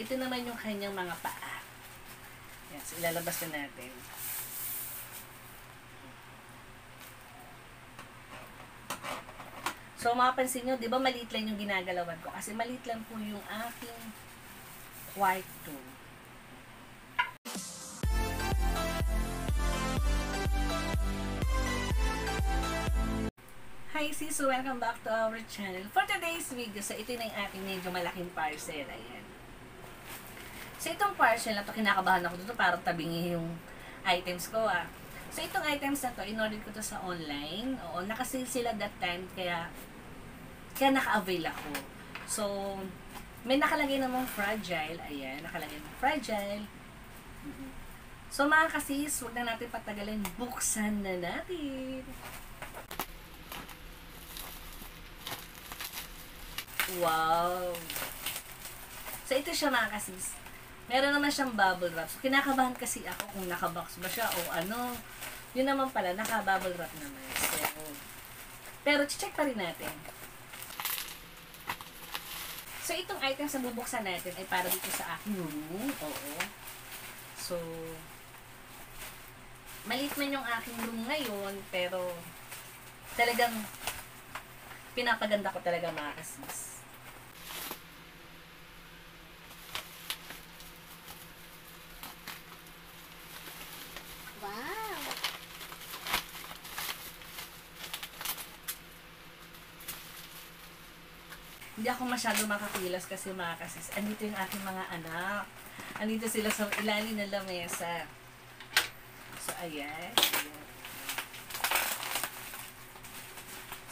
ito naman yung kanyang mga paa. Yan, so ilalabas na natin. So, mapapansin nyo, di ba maliit lang yung ginagalawan ko? Kasi maliit lang po yung aking white tool. Hi sis! So, welcome back to our channel. For today's video, so ito na yung aking medyo malaking parcel. Ayan. So, itong parcel na to, kinakabahan ako dito para tabingi yung items ko So, itong items na to, in-order ko to sa online. Oo, nakasale sila that time, kaya naka-avail ako. So, may nakalagay namang fragile. Ayan, nakalagay namang fragile. So, mga kasis, huwag na natin patagalin. Buksan na natin. Wow! So, ito siya mga kasis. Meron naman siyang bubble wrap. So, kinakabahan kasi ako kung nakabox ba siya o ano. Yun naman pala, naka-bubble wrap naman. So, pero, check pa rin natin. So, itong items na bubuksan natin ay para dito sa aking room. Oo. So, maliit man yung aking room ngayon, pero talagang pinapaganda ko talaga mga kasis. Wow! Hindi ako masyado makakilos kasi mga kasis. Andito yung aking mga anak. Andito sila sa ilalim ng lamesa. So, ayan.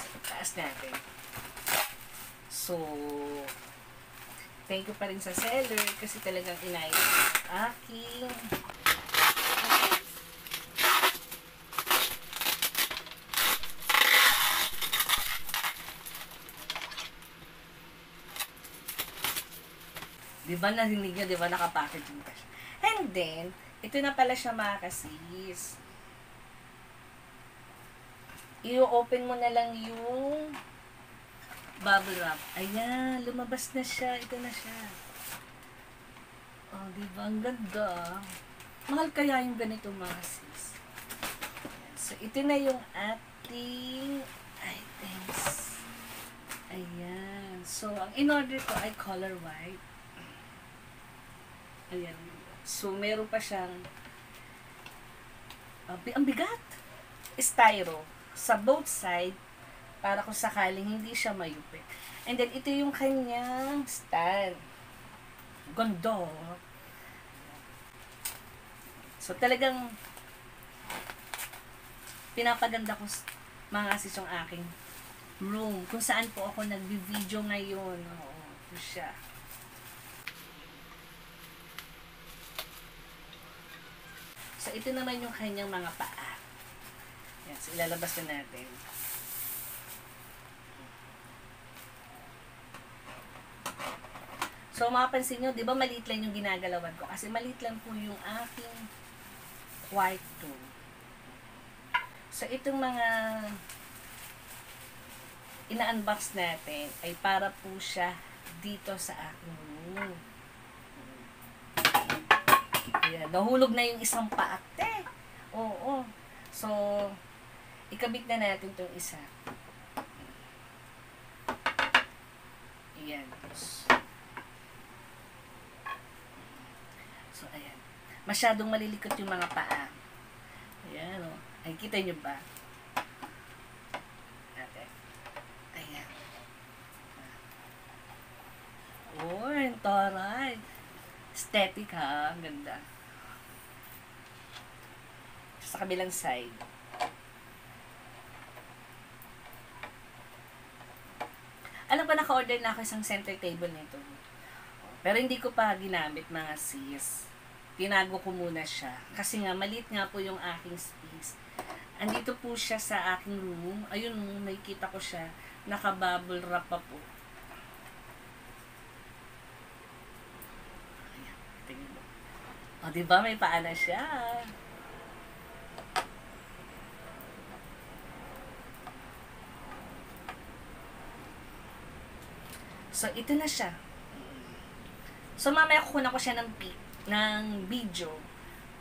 So, taas natin. So, thank you pa rin sa seller kasi talagang inayos aking diba narinig nyo, diba nakapackaging pa siya. And then, ito na pala siya mga kasis. I-open mo na lang yung bubble wrap. Ayan, lumabas na siya. Ito na siya. Oh, diba? Ang ganda. Mahal kaya yung ganito mga kasis. So, ito na yung ating items. Ayan. So, ang in-order ko ay color white. Ayan. So, meron pa siyang ang bigat. Styro. Sa both side, para kung sakaling hindi siya mayupit. And then, ito yung kanyang stand. Ganda. So, talagang pinapaganda ko mga asis yung aking room. Kung saan po ako nag-video ngayon. Oo, ito siya. So, ito naman yung kanyang mga paa. Yan. So, ilalabas na natin. So, mapapansin nyo, di ba maliit lang yung ginagalawan ko? Kasi maliit lang po yung aking white tool. So, itong mga ina-unbox natin ay para po siya dito sa aking room. Ayan, nahulog na yung isang paate. Oo. So, ikabit na natin itong isa. Ayan. So, ayan. Masyadong malilikot yung mga paa. Ayan, o. Ay, kita nyo ba? Ayan. Ayan. Oh, ang taray. Aesthetic ha. Ang ganda. Sa kabilang side. Alam ko, naka-order na ako isang center table nito. Pero hindi ko pa ginamit mga sis. Tinago ko muna siya. Kasi nga, maliit nga po yung aking space. Andito po siya sa aking room. Ayun, nakikita ko siya. Naka-bubble wrap pa po. Ayan, tingnan mo. O, diba may paa na siya? So, ito na siya. So, mamaya kukunan ko siya ng video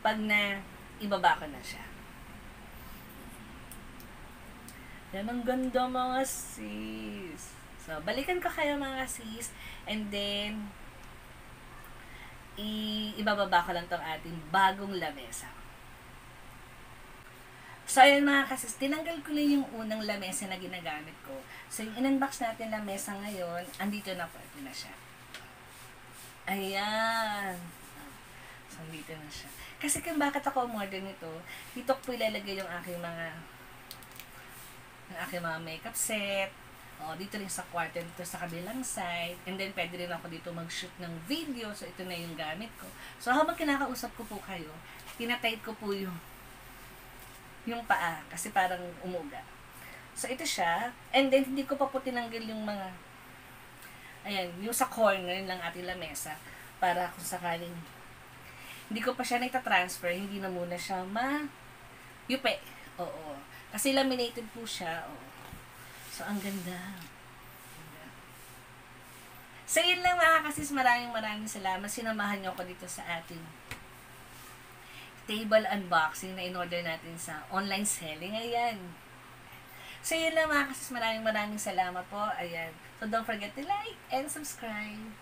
pag na ibaba ko na siya. Yan, ang ganda mga sis. So, balikan ko kayo mga sis. And then, ibababa ko lang tong ating bagong lamesa. So, ayun mga kasis, tinanggal ko lang yung unang lamesa na ginagamit ko. So, yung in-unbox natin lamesa ngayon, andito na po. Ito na siya. Ayan. So, andito na siya. Kasi kung bakit ako umorder nito, dito ko po ilalagay yung aking mga makeup set. O, dito rin sa kwarto, dito sa kabilang side. And then, pwede rin ako dito mag-shoot ng video. So, ito na yung gamit ko. So, habang kinakausap ko po kayo, tinatight ko po yung paa. Kasi parang umuga. So, ito siya. And then, hindi ko pa po tinanggal yung mga, ayan, yung sa corner ng ating lamesa. Para kung sakaling, hindi ko pa siya nagtatransfer, hindi na muna siya yupe. Oo. Kasi laminated po siya. Oo. So, ang ganda. So, yun lang mga kasis. Maraming salamat. Sinamahan niyo ako dito sa ating table unboxing na in-order natin sa online selling. Ayan. So, yun lang mga kasis. Maraming salamat po. Ayan. So, don't forget to like and subscribe.